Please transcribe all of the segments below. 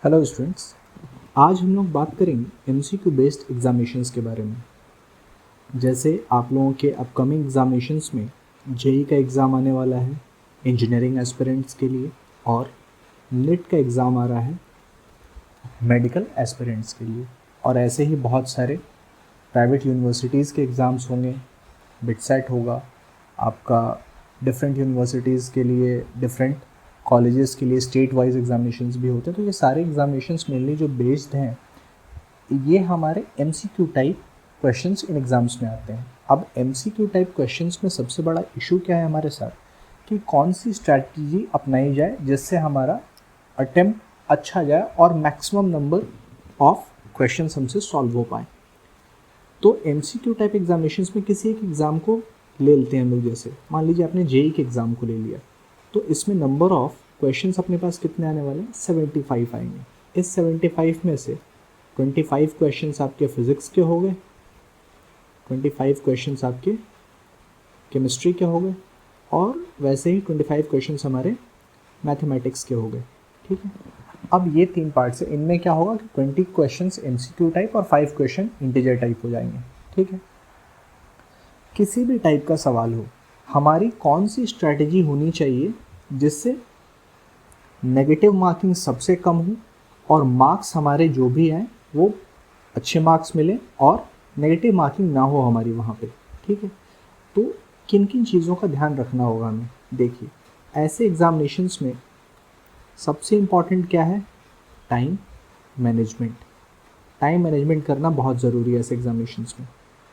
Hello students, आज हम लोग बात करेंगे एमसीक्यू बेस्ड एग्जामिनेशंस के बारे में। जैसे आप लोगों के अपकमिंग एग्जामिनेशंस में जेई का एग्ज़ाम आने वाला है इंजीनियरिंग एस्पिरेंट्स के लिए, और नीट का एग्ज़ाम आ रहा है मेडिकल एस्पिरेंट्स के लिए, और ऐसे ही बहुत सारे प्राइवेट यूनिवर्सिटीज़ के एग्ज़ाम्स होंगे। बिटसेट होगा आपका, डिफरेंट यूनिवर्सिटीज़ के लिए, डिफरेंट कॉलेजेस के लिए स्टेट वाइज एग्जामिनेशंस भी होते हैं। तो ये सारे एग्जामिनेशंस मेनली जो बेस्ड हैं, ये हमारे MCQ type questions in exams में आते हैं। अब एमसीक्यू टाइप क्वेश्चंस में सबसे बड़ा इशू क्या है हमारे साथ, कि कौन सी स्ट्रैटेजी अपनाई जाए जिससे हमारा अटेम्प्ट अच्छा जाए और मैक्सिमम नंबर ऑफ क्वेश्चंस हमसे सॉल्व हो पाए। तो एमसीक्यू टाइप एग्जामिनेशंस में किसी एक एग्ज़ाम को ले लेते हैं हम लोग। जैसे मान लीजिए आपने जेई के एग्ज़ाम को ले लिया, तो इसमें नंबर ऑफ क्वेश्चंस अपने पास कितने आने वाले हैं? 75 आएंगे। इस 75 में से 25 क्वेश्चंस आपके फिज़िक्स के हो गए, 25 क्वेश्चंस आपके केमिस्ट्री के हो गए, और वैसे ही 25 क्वेश्चंस हमारे मैथमेटिक्स के हो गए। ठीक है, अब ये 3 पार्ट्स है। इनमें क्या होगा कि 20 क्वेश्चंस एमसीक्यू टाइप और 5 क्वेश्चन इंटीजर टाइप हो जाएंगे। ठीक है, किसी भी टाइप का सवाल हो, हमारी कौन सी स्ट्रैटेजी होनी चाहिए जिससे नेगेटिव मार्किंग सबसे कम हो और मार्क्स हमारे जो भी हैं वो अच्छे मार्क्स मिले और नेगेटिव मार्किंग ना हो हमारी वहाँ पे। ठीक है, तो किन किन चीज़ों का ध्यान रखना होगा हमें? देखिए, ऐसे एग्जामिनेशंस में सबसे इम्पॉर्टेंट क्या है? Time management. टाइम मैनेजमेंट करना बहुत ज़रूरी है ऐसे एग्जामिनेशंस में।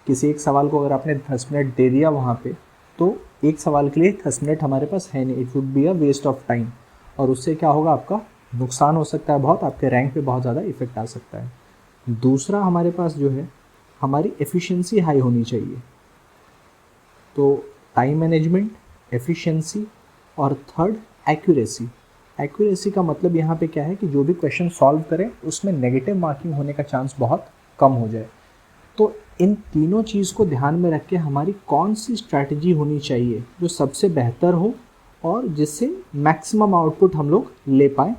किसी एक सवाल को अगर आपने 10 मिनट दे दिया वहाँ पे, तो एक सवाल के लिए 10 मिनट हमारे पास है नहीं, it would be a waste of time, और उससे क्या होगा, आपका नुकसान हो सकता है बहुत, आपके रैंक पे बहुत ज़्यादा इफेक्ट आ सकता है। दूसरा हमारे पास जो है, हमारी एफिशिएंसी हाई होनी चाहिए। तो टाइम मैनेजमेंट, एफिशिएंसी, और थर्ड एक्यूरेसी। एक्यूरेसी का मतलब यहाँ पे क्या है कि जो भी क्वेश्चन सॉल्व करें उसमें नेगेटिव मार्किंग होने का चांस बहुत कम हो जाए। तो इन तीनों चीज़ को ध्यान में रख के हमारी कौन सी स्ट्रैटेजी होनी चाहिए जो सबसे बेहतर हो और जिससे मैक्सिमम आउटपुट हम लोग ले पाएँ।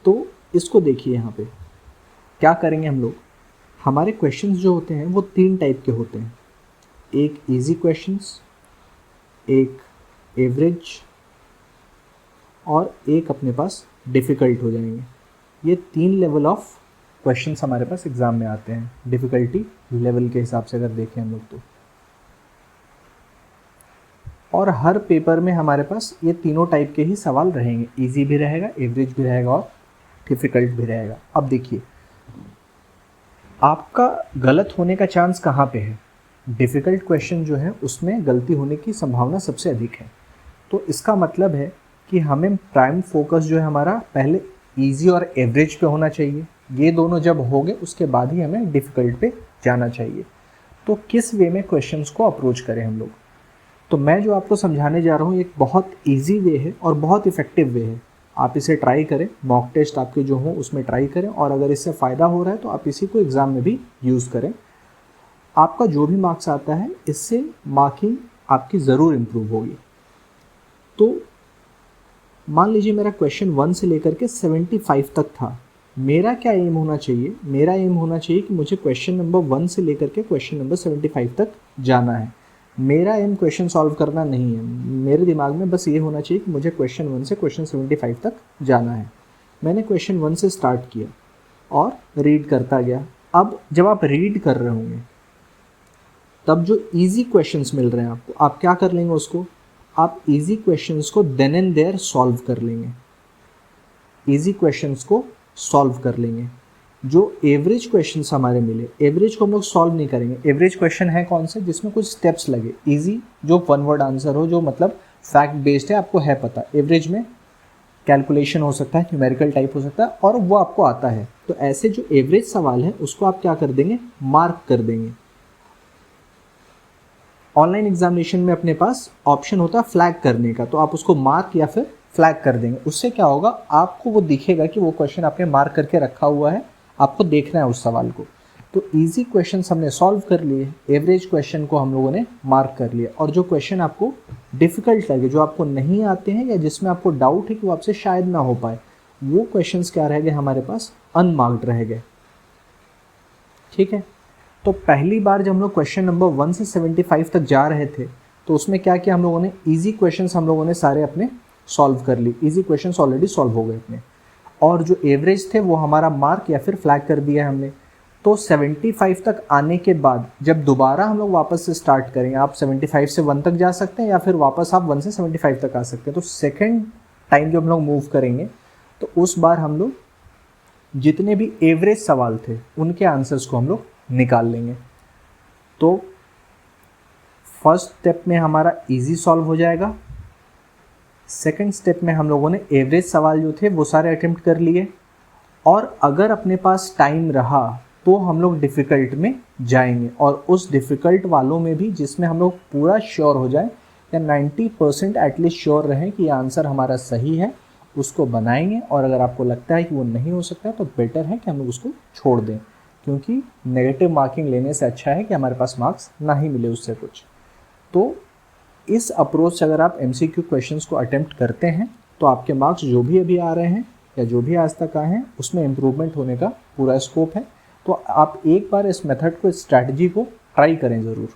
तो इसको देखिए, यहाँ पे क्या करेंगे हम लोग। हमारे क्वेश्चंस जो होते हैं वो 3 टाइप के होते हैं। एक इजी क्वेश्चंस, एक एवरेज, और एक अपने पास डिफ़िकल्ट हो जाएंगे। ये 3 लेवल ऑफ क्वेश्चंस हमारे पास एग्ज़ाम में आते हैं, डिफ़िकल्टी लेवल के हिसाब से अगर देखें हम लोग तो। और हर पेपर में हमारे पास ये तीनों टाइप के ही सवाल रहेंगे, इजी भी रहेगा, एवरेज भी रहेगा और डिफ़िकल्ट भी रहेगा। अब देखिए, आपका गलत होने का चांस कहाँ पे है? डिफ़िकल्ट क्वेश्चन जो है उसमें गलती होने की संभावना सबसे अधिक है। तो इसका मतलब है कि हमें प्राइम फोकस जो है हमारा पहले इजी और एवरेज पे होना चाहिए। ये दोनों जब हो गए उसके बाद ही हमें डिफ़िकल्ट पे जाना चाहिए। तो किस वे में क्वेश्चंस को अप्रोच करें हम लोग? तो मैं जो आपको समझाने जा रहा हूँ एक बहुत इजी वे है और बहुत इफ़ेक्टिव वे है। आप इसे ट्राई करें, मॉक टेस्ट आपके जो हों उसमें ट्राई करें, और अगर इससे फ़ायदा हो रहा है तो आप इसी को एग्ज़ाम में भी यूज़ करें। आपका जो भी मार्क्स आता है इससे मार्किंग आपकी ज़रूर इम्प्रूव होगी। तो मान लीजिए मेरा क्वेश्चन 1 से लेकर के 75 तक था। मेरा क्या एम होना चाहिए? मेरा एम होना चाहिए कि मुझे क्वेश्चन नंबर 1 से लेकर के क्वेश्चन नंबर 75 तक जाना है। मेरा एम क्वेश्चन सॉल्व करना नहीं है। मेरे दिमाग में बस ये होना चाहिए कि मुझे क्वेश्चन 1 से क्वेश्चन 75 तक जाना है। मैंने क्वेश्चन 1 से स्टार्ट किया और रीड करता गया। अब जब आप रीड कर रहे होंगे तब जो ईजी क्वेश्चंस मिल रहे हैं आपको, आप क्या कर लेंगे उसको? आप इजी क्वेश्चंस को देन एंड देयर सॉल्व कर लेंगे। इजी क्वेश्चंस को सॉल्व कर लेंगे। जो एवरेज क्वेश्चंस हमारे मिले, एवरेज को हम लोग सॉल्व नहीं करेंगे। एवरेज क्वेश्चन है कौन से? जिसमें कुछ स्टेप्स लगे। इजी जो 1 वर्ड आंसर हो, जो मतलब फैक्ट बेस्ड है, आपको है पता। एवरेज में कैलकुलेशन हो सकता है, न्यूमेरिकल टाइप हो सकता है, और वो आपको आता है। तो ऐसे जो एवरेज सवाल है उसको आप क्या कर देंगे? मार्क कर देंगे। ऑनलाइन एग्जामिनेशन में अपने पास ऑप्शन होता है फ्लैग करने का, तो आप उसको मार्क या फिर फ्लैग कर देंगे। उससे क्या होगा, आपको वो दिखेगा कि वो क्वेश्चन आपने मार्क करके रखा हुआ है, आपको देखना है उस सवाल को। तो इजी क्वेश्चन हमने सॉल्व कर लिए, एवरेज क्वेश्चन को हम लोगों ने मार्क कर लिया, और जो क्वेश्चन आपको डिफिकल्ट लगे, जो आपको नहीं आते हैं या जिसमें आपको डाउट है कि वो आपसे शायद ना हो पाए, वो क्वेश्चंस क्या रह गए हमारे पास, अनमार्क्ड रह गए। ठीक है, तो पहली बार जब हम लोग क्वेश्चन नंबर 1 से 75 तक जा रहे थे तो उसमें क्या किया हम लोगों ने, इजी क्वेश्चंस हम लोगों ने सारे अपने सॉल्व कर ली, इजी क्वेश्चंस ऑलरेडी सॉल्व हो गए अपने, और जो एवरेज थे वो हमारा मार्क या फिर फ्लैग कर दिया हमने। तो 75 तक आने के बाद जब दोबारा हम लोग वापस से स्टार्ट करें, आप 75 से 1 तक जा सकते हैं या फिर वापस आप 1 से 75 तक आ सकते हैं। तो सेकेंड टाइम जब हम लोग मूव करेंगे तो उस बार हम लोग जितने भी एवरेज सवाल थे उनके आंसर्स को हम लोग निकाल लेंगे। तो फर्स्ट स्टेप में हमारा इजी सॉल्व हो जाएगा, सेकंड स्टेप में हम लोगों ने एवरेज सवाल जो थे वो सारे अटेम्प्ट कर लिए, और अगर अपने पास टाइम रहा तो हम लोग डिफ़िकल्ट में जाएंगे, और उस डिफ़िकल्ट वालों में भी जिसमें हम लोग पूरा श्योर हो जाए या 90% एटलीस्ट श्योर रहें कि ये आंसर हमारा सही है, उसको बनाएंगे। और अगर आपको लगता है कि वो नहीं हो सकता तो बेटर है कि हम लोग उसको छोड़ दें, क्योंकि नेगेटिव मार्किंग लेने से अच्छा है कि हमारे पास मार्क्स ना ही मिले उससे कुछ। तो इस अप्रोच से अगर आप MCQ क्वेश्चंस को अटेम्प्ट करते हैं तो आपके मार्क्स जो भी अभी आ रहे हैं या जो भी आज तक आए हैं उसमें इम्प्रूवमेंट होने का पूरा स्कोप है। तो आप एक बार इस मेथड को, इस स्ट्रैटेजी को ट्राई करें ज़रूर।